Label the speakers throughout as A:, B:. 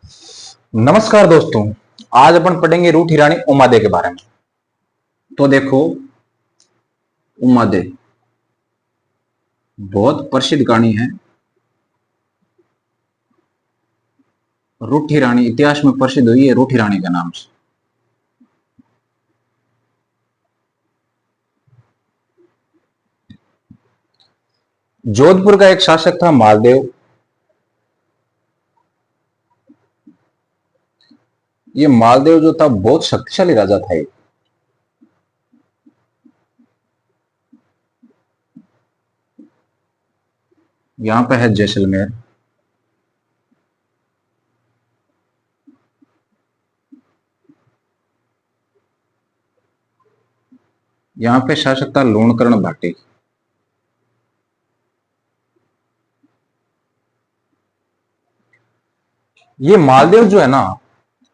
A: नमस्कार दोस्तों। आज अपन पढ़ेंगे रूठी रानी उमादे के बारे में। तो देखो, उमादे बहुत प्रसिद्ध कहानी है। रूठी रानी इतिहास में प्रसिद्ध हुई है रूठी रानी के नाम से। जोधपुर का एक शासक था मालदेव। ये मालदेव जो था बहुत शक्तिशाली राजा था। यहाँ पे है जैसलमेर। यहाँ पे शासक था लूणकर्ण भाटी। ये मालदेव जो है ना,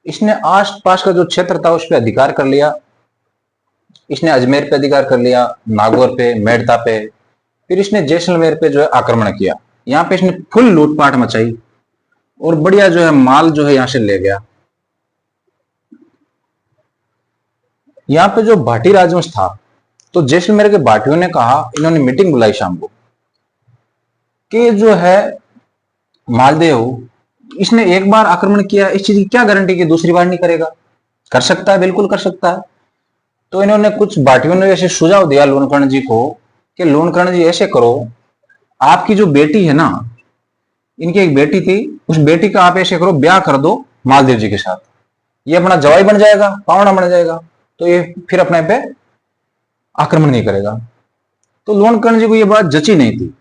A: इसने आस पास का जो क्षेत्र था उस पर अधिकार कर लिया। इसने अजमेर पे अधिकार कर लिया, नागौर पे, मेड़ता पे। फिर इसने जैसलमेर पे जो है आक्रमण किया। यहाँ पे इसने फुल लूटपाट मचाई और बढ़िया जो है माल जो है यहां से ले गया। यहाँ पे जो भाटी राजवंश था, तो जैसलमेर के भाटियों ने कहा, इन्होंने मीटिंग बुलाई शाम को, कि जो है मालदेव, इसने एक बार आक्रमण किया, इस चीज की क्या गारंटी कि दूसरी बार नहीं करेगा। कर सकता है, बिल्कुल कर सकता है। तो इन्होंने कुछ भाटियों ने ऐसे सुझाव दिया लूणकर्ण जी को कि लूणकर्ण जी ऐसे करो, आपकी जो बेटी है ना, इनकी एक बेटी थी, उस बेटी का आप ऐसे करो ब्याह कर दो मालदेव जी के साथ। ये अपना जवाई बन जाएगा, पावना बन जाएगा, तो ये फिर अपने पे आक्रमण नहीं करेगा। तो लूणकर्ण जी को ये बात जची नहीं थी।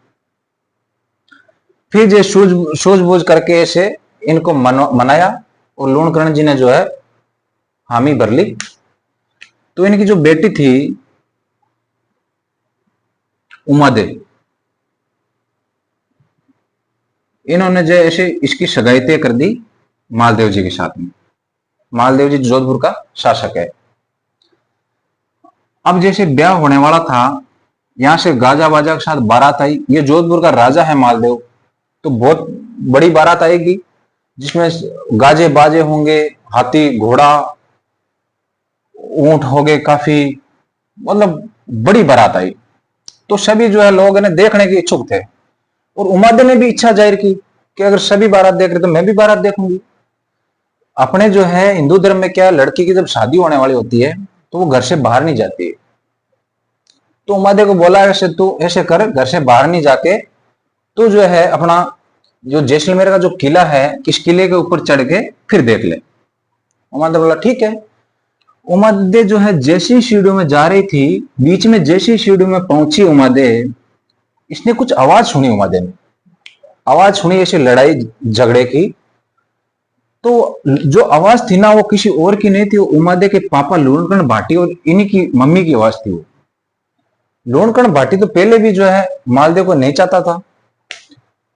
A: फिर ये सूझबूझ करके ऐसे इनको मनाया और लूणकर्ण जी ने जो है हामी भर ली। तो इनकी जो बेटी थी उमादे, इन्होंने जो ऐसे इसकी सगाई तय कर दी मालदेव जी के साथ में। मालदेव जी जोधपुर का शासक है। अब जैसे ब्याह होने वाला था, यहां से गाजा बाजा के साथ बारात आई। ये जोधपुर का राजा है मालदेव, तो बहुत बड़ी बारात आएगी जिसमें गाजे बाजे होंगे, हाथी घोड़ा ऊंट हो गए काफी, मतलब बड़ी बारात आई। तो सभी जो है लोग इन्हें देखने के इच्छुक थे और उमादे ने भी इच्छा जाहिर की कि अगर सभी बारात देख रहे तो मैं भी बारात देखूंगी। अपने जो है हिंदू धर्म में क्या, लड़की की जब शादी होने वाली होती है तो वो घर से बाहर नहीं जाती है। तो उमादे को बोला, ऐसे तू ऐसे कर, घर से बाहर नहीं जाके तू जो है अपना जो जैसलमेर का जो किला है, इस किले के ऊपर चढ़ के फिर देख ले। उमादे बोला ठीक है। उमादे जो है जैसी सीढ़ियों में जा रही थी, बीच में जैसी सीढ़ियों में पहुंची उमादे, इसने कुछ आवाज सुनी। उमादे ने आवाज सुनी ऐसी लड़ाई झगड़े की। तो जो आवाज थी ना, वो किसी और की नहीं थी, वो उमादे के पापा लूणकर्ण भाटी और इन्हीं की मम्मी की आवाज थी। वो लूणकर्ण भाटी तो पहले भी जो है मालदेव को नहीं चाहता था।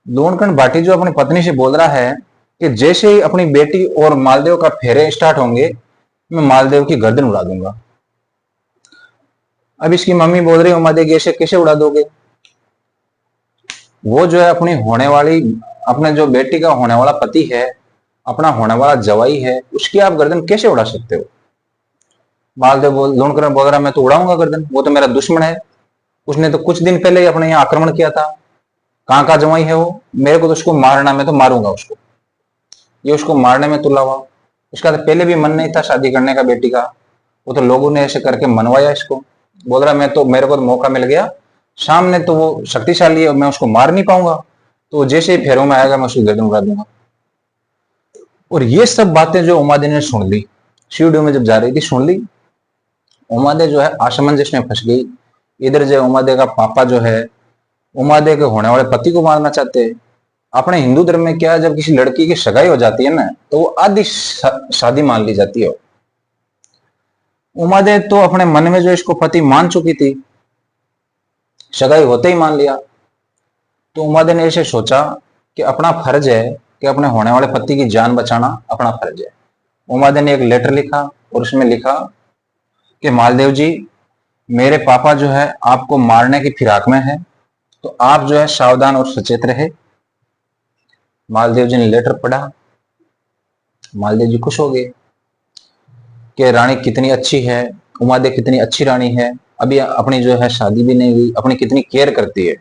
A: लूणकर्ण भाटी जो अपनी पत्नी से बोल रहा है कि जैसे ही अपनी बेटी और मालदेव का फेरे स्टार्ट होंगे, मैं मालदेव की गर्दन उड़ा दूंगा। अब इसकी मम्मी बोल रही है उमादे की, ऐसे कैसे उड़ा दोगे? वो जो है अपनी होने वाली, अपने जो बेटी का होने वाला पति है, अपना होने वाला जवाई है, उसकी आप गर्दन कैसे उड़ा सकते हो? मालदेव लूणकर्ण बोल रहा मैं तो उड़ाऊंगा गर्दन, वो तो मेरा दुश्मन है। उसने तो कुछ दिन पहले ही अपने यहाँ आक्रमण किया था। कहाँ का जवाई है वो? मेरे को तो उसको मारना, मैं तो मारूंगा उसको। ये उसको मारने में तुला हुआ। उसका तो पहले भी मन नहीं था शादी करने का बेटी का, वो तो लोगों ने ऐसे करके मनवाया इसको। बोल रहा मैं तो, मेरे को तो मौका मिल गया, सामने तो वो शक्तिशाली है, मैं उसको मार नहीं पाऊंगा, तो जैसे ही फेरों में आएगा मैं उसकी गर्दन उड़ा दूंगा। और ये सब बातें जो उमादे ने सुन ली, सीढ़ियों में जब जा रही थी सुन ली। उमादे जो है असमंजस में फंस गई। इधर जो उमादे का पापा जो है उमादे के होने वाले पति को मारना चाहते हैं। अपने हिंदू धर्म में क्या है, जब किसी लड़की की सगाई हो जाती है ना, तो वो आधी शादी मान ली जाती है। उमादे तो अपने मन में जो इसको पति मान चुकी थी, सगाई होते ही मान लिया। तो उमादे ने ऐसे सोचा कि अपना फर्ज है कि अपने होने वाले पति की जान बचाना अपना फर्ज है। उमादे ने एक लेटर लिखा और उसमें लिखा कि मालदेव जी, मेरे पापा जो है आपको मारने की फिराक में है, तो आप जो है सावधान और सचेत रहे। मालदेव जी ने लेटर पढ़ा मालदेव जी खुश हो गए कि रानी कितनी अच्छी है, उमादेव कितनी अच्छी रानी है, अभी अपनी जो है शादी भी नहीं हुई, अपनी कितनी केयर करती है।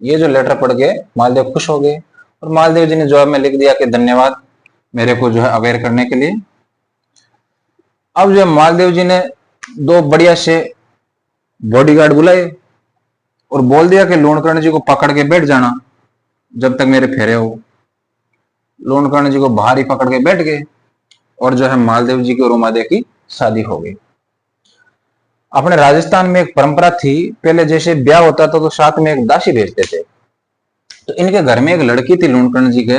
A: ये जो लेटर पढ़ के मालदेव खुश हो गए और मालदेव जी ने जवाब में लिख दिया कि धन्यवाद मेरे को जो है अवेयर करने के लिए। अब जो है मालदेव जी ने दो बढ़िया से बॉडीगार्ड बुलाए और बोल दिया कि लूणकर्ण जी को पकड़ के बैठ जाना जब तक मेरे फेरे हो। लूणकर्ण जी को बाहर ही पकड़ के बैठ गए और जो है मालदेव जी की और उमादेव की शादी हो गई। अपने राजस्थान में एक परंपरा थी, पहले जैसे ब्याह होता था तो साथ में एक दासी भेजते थे। तो इनके घर में एक लड़की थी लूणकर्ण जी के,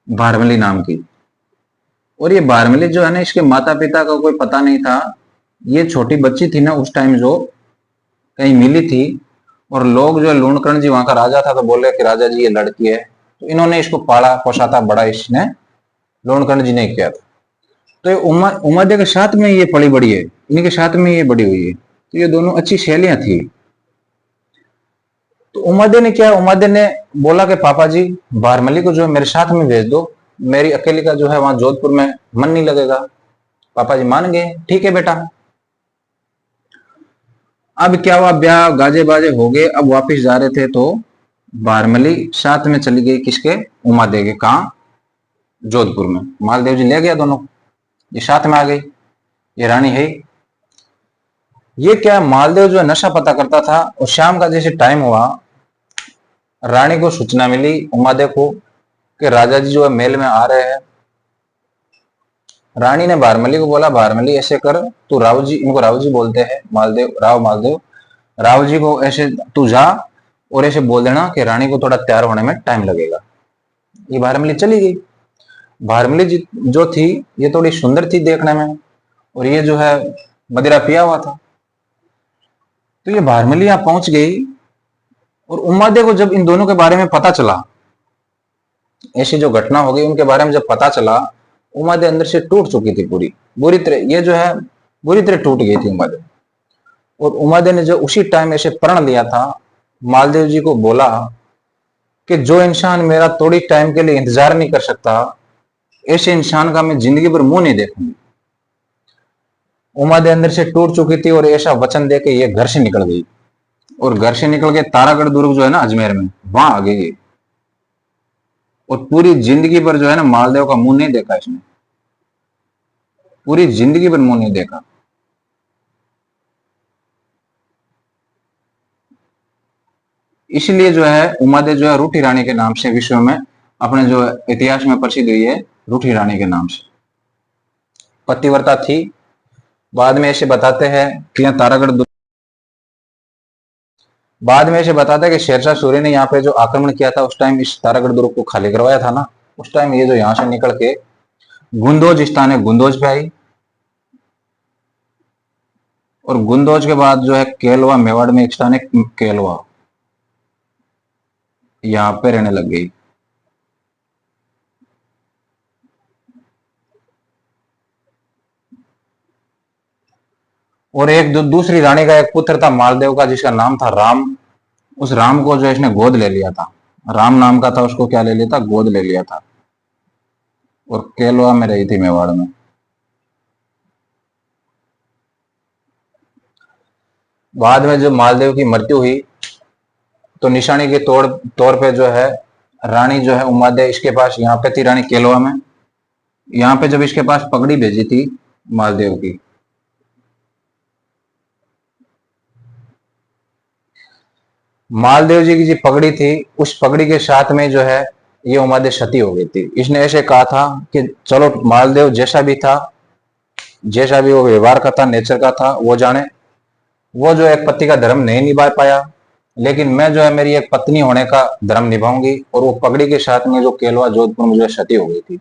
A: भारमली नाम की। और ये भारमली जो है ना, इसके माता पिता का कोई पता नहीं था। ये छोटी बच्ची थी ना उस टाइम, जो कहीं मिली थी और लोग जो है लूणकर्ण जी वहां का राजा था तो बोले कि राजा जी ये लड़की है। तो इन्होंने इसको पाला पोसा था, बड़ा इसने लूणकर्ण जी ने किया था। तो ये उमादेव के साथ में ये पली बड़ी है, इनके साथ में ये बड़ी हुई है, तो ये दोनों अच्छी सहेलियां थी। तो उमादेव ने क्या, उमादेव ने बोला कि पापा जी भारमली को जो है मेरे साथ में भेज दो, मेरी अकेली का जो है वहां जोधपुर में मन नहीं लगेगा। पापा जी मान गए, ठीक है बेटा। अब क्या हुआ, ब्याह गाजे बाजे हो गए। अब वापिस जा रहे थे तो भारमली साथ में चली गई किसके, उमादेव के। कहा, जोधपुर में। मालदेव जी ले गया दोनों, ये साथ में आ गई, ये रानी है। ये क्या, मालदेव जो है नशा पता करता था और शाम का जैसे टाइम हुआ, रानी को सूचना मिली उमादेव को कि राजा जी जो है महल में आ रहे हैं। रानी ने भारमली को बोला, भारमली ऐसे कर, तू राव जी, इनको राव जी बोलते हैं, मालदेव राव मालदेव, राव जी को ऐसे तू जा और ऐसे बोल देना कि रानी को थोड़ा तैयार होने में टाइम लगेगा। ये भारमली चली गई। भारमली जी जो थी ये थोड़ी सुंदर थी देखने में और ये जो है मदिरा पिया हुआ था। तो ये भारमली यहां पहुंच गई और उमादेव को जब इन दोनों के बारे में पता चला, ऐसी जो घटना हो गई उनके बारे में जब पता चला, उमादेव अंदर से टूट चुकी थी पूरी बुरी तरह। ये जो है बुरी तरह टूट गई थी उमादेव। और उमादेव ने जो उसी टाइम ऐसे प्रण लिया था, मालदेव जी को बोला कि जो इंसान मेरा थोड़ी टाइम के लिए इंतजार नहीं कर सकता, ऐसे इंसान का मैं जिंदगी भर मुंह नहीं देखूंगी। उमादेव अंदर से टूट चुकी थी और ऐसा वचन देके ये घर से निकल गई और घर से निकल के तारागढ़ दुर्ग जो है ना अजमेर में, वहां आ गई और पूरी जिंदगी भर जो है ना मालदेव का मुंह नहीं देखा इसने, पूरी जिंदगी भर मुंह नहीं देखा। इसलिए जो है उमादेव जो है रूठी रानी के नाम से विश्व में अपने जो इतिहास में प्रसिद्ध हुई है, रूठी रानी के नाम से। पतिव्रता थी। बाद में ऐसे बताते हैं कि यहाँ तारागढ़, बाद में ऐसे बताते हैं कि शेरशाह सूरी ने यहाँ पे जो आक्रमण किया था उस टाइम इस तारागढ़ दुर्ग को खाली करवाया था ना, उस टाइम ये जो यहाँ से निकल के गुंदोज स्थान है, गुंदोज पे आई और गुंदोज के बाद जो है केलवा, मेवाड़ में एक स्थान है केलवा, यहाँ पे रहने लग गई। और एक दूसरी रानी का एक पुत्र था मालदेव का जिसका नाम था राम। उस राम को जो इसने गोद ले लिया था, राम नाम का था, उसको क्या ले लिया था, गोद ले लिया था और केलवा में रही थी, मेवाड़ में। बाद में जब मालदेव की मृत्यु हुई तो निशानी के तौर पे जो है रानी जो है उमादेव इसके पास यहाँ पे थी, रानी केलवा में। यहाँ पे जब इसके पास पगड़ी भेजी थी मालदेव की, मालदेव जी की जो पगड़ी थी उस पगड़ी के साथ में जो है ये उमादेव सती हो गई थी। इसने ऐसे कहा था कि चलो मालदेव जैसा भी था, जैसा भी वो व्यवहार का था, नेचर का था, वो जाने। वो जो एक पति का धर्म नहीं निभा पाया, लेकिन मैं जो है मेरी एक पत्नी होने का धर्म निभाऊंगी। और वो पगड़ी के साथ में जो केलवा जोधपुर में जो सती हो गई थी।